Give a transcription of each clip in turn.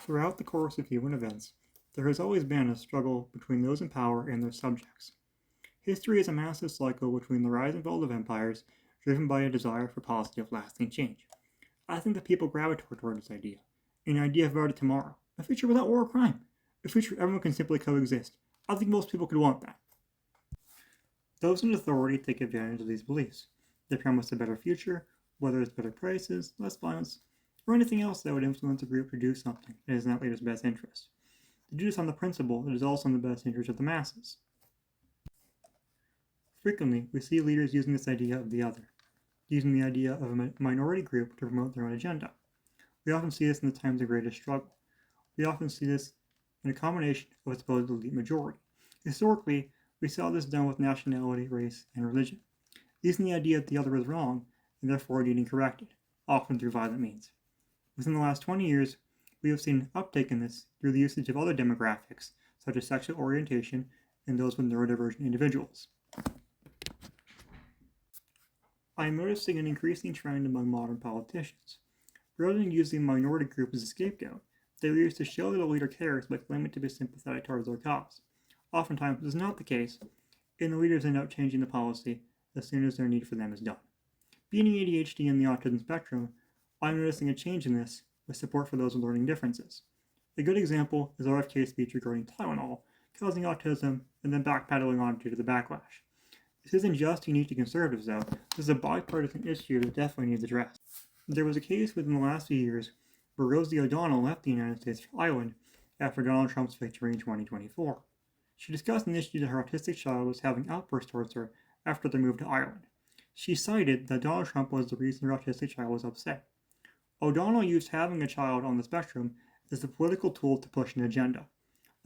Throughout the course of human events, there has always been a struggle between those in power and their subjects. History is a massive cycle between the rise and fall of empires, driven by a desire for positive, lasting change. I think that people gravitate toward this idea, an idea of a better tomorrow, a future without war or crime, a future where everyone can simply coexist. I think most people could want that. Those in authority take advantage of these beliefs. They promise a better future, whether it's better prices, less violence, or anything else that would influence a group to do something that is in that leader's best interest. They do this on the principle that it is also in the best interest of the masses. Frequently, we see leaders using this idea of the other, using the idea of a minority group to promote their own agenda. We often see this in the times of greatest struggle. We often see this in a combination of a supposed elite majority. Historically, we saw this done with nationality, race, and religion, using the idea that the other is wrong and therefore needing corrected, often through violent means. Within the last 20 years, we have seen an uptake in this through the usage of other demographics, such as sexual orientation and those with neurodivergent individuals. I am noticing an increasing trend among modern politicians. Rather than using the minority group as a scapegoat, they use to show that a leader cares by claiming to be sympathetic towards their cause. Oftentimes, this is not the case, and the leaders end up changing the policy as soon as their need for them is done. Being ADHD in the autism spectrum, I'm noticing a change in this with support for those with learning differences. A good example is RFK's speech regarding Tylenol causing autism and then backpedaling on due to the backlash. This isn't just unique to conservatives, though. This is a bipartisan issue that definitely needs addressed. There was a case within the last few years where Rosie O'Donnell left the United States for Ireland after Donald Trump's victory in 2024. She discussed an issue that her autistic child was having outbursts towards her after their move to Ireland. She cited that Donald Trump was the reason her autistic child was upset. O'Donnell used having a child on the spectrum as a political tool to push an agenda,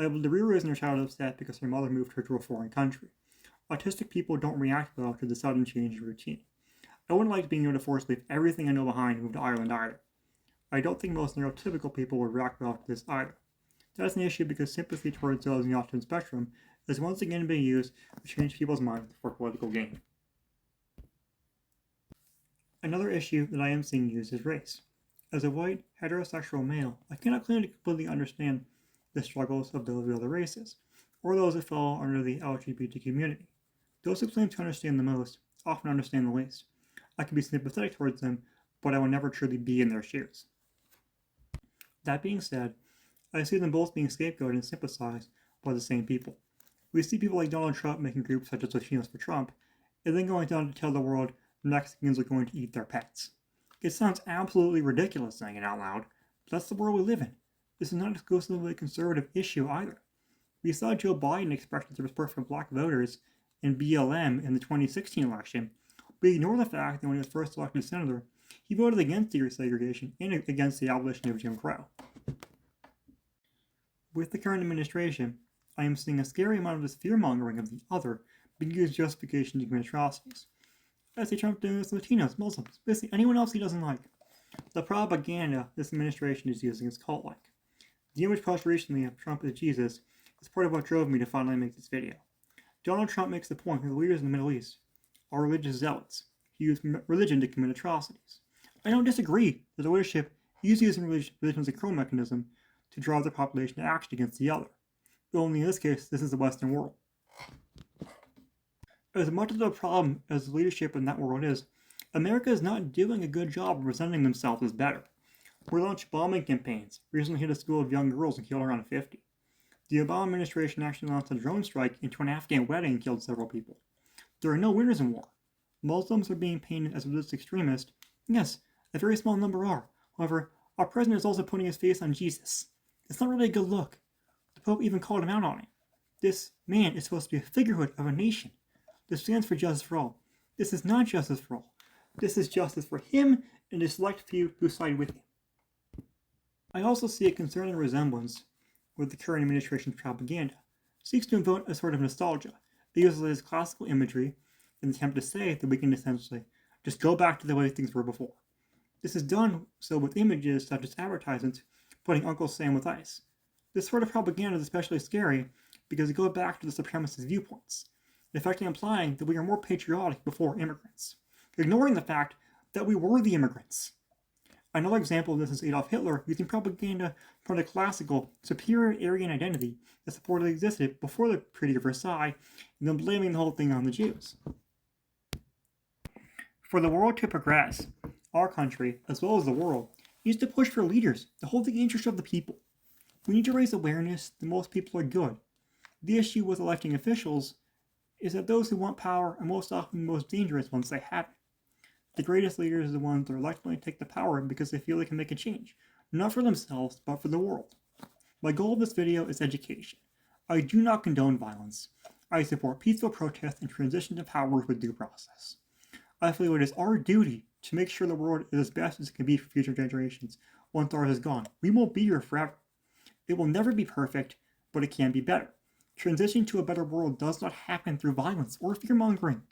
able to reason her child upset because her mother moved her to a foreign country. Autistic people don't react well to the sudden change in routine. I wouldn't like being able to force leave everything I know behind and move to Ireland either. I don't think most neurotypical people would react well to this either. That's an issue because sympathy towards those in the autism spectrum is once again being used to change people's minds for political gain. Another issue that I am seeing used is race. As a white, heterosexual male, I cannot claim to completely understand the struggles of those of other races, or those that fall under the LGBT community. Those who claim to understand the most often understand the least. I can be sympathetic towards them, but I will never truly be in their shoes. That being said, I see them both being scapegoated and sympathized by the same people. We see people like Donald Trump making groups such as Latinos for Trump, and then going down to tell the world the Mexicans are going to eat their pets. It sounds absolutely ridiculous saying it out loud, but that's the world we live in. This is not exclusively a conservative issue either. We saw Joe Biden express his respect for black voters and BLM in the 2016 election, but ignore the fact that when he was first elected senator, he voted against desegregation and against the abolition of Jim Crow. With the current administration, I am seeing a scary amount of this fear-mongering of the other being used as justification to commit atrocities. I see Trump doing this with Latinos, Muslims, basically anyone else he doesn't like. The propaganda this administration is using is cult-like. The image posted recently of Trump as Jesus is part of what drove me to finally make this video. Donald Trump makes the point that the leaders in the Middle East are religious zealots who use religion to commit atrocities. I don't disagree that the leadership is using religion as a control mechanism to drive the population to action against the other. But only in this case, this is the Western world. As much of a problem as the leadership in that world is, America is not doing a good job of presenting themselves as better. We launched bombing campaigns, recently hit a school of young girls and killed around 50. The Obama administration actually launched a drone strike into an Afghan wedding and killed several people. There are no winners in war. Muslims are being painted as religious extremists. Yes, a very small number are. However, our president is also putting his face on Jesus. It's not really a good look. The Pope even called him out on it. This man is supposed to be a figurehead of a nation. This stands for justice for all. This is not justice for all. This is justice for him and a select few who side with him. I also see a concerning resemblance with the current administration's propaganda. It seeks to invoke a sort of nostalgia. It uses classical imagery in an attempt to say that we can essentially just go back to the way things were before. This is done so with images such as advertisements putting Uncle Sam with ice. This sort of propaganda is especially scary because it goes back to the supremacist viewpoints, effectively implying that we are more patriotic before immigrants, ignoring the fact that we were the immigrants. Another example of this is Adolf Hitler using propaganda from the classical, superior Aryan identity that supposedly existed before the Treaty of Versailles, and then blaming the whole thing on the Jews. For the world to progress, our country, as well as the world, needs to push for leaders to hold the interest of the people. We need to raise awareness that most people are good. The issue with electing officials is that those who want power are most often the most dangerous once they have it. The greatest leaders are the ones that reluctantly take the power because they feel they can make a change, not for themselves, but for the world. My goal of this video is education. I do not condone violence. I support peaceful protest and transition to power with due process. I feel it is our duty to make sure the world is as best as it can be for future generations once ours is gone. We won't be here forever. It will never be perfect, but it can be better. Transitioning to a better world does not happen through violence or fear-mongering.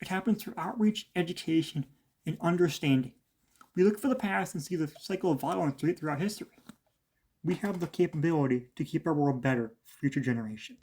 It happens through outreach, education, and understanding. We look for the past and see the cycle of violence throughout history. We have the capability to keep our world better for future generations.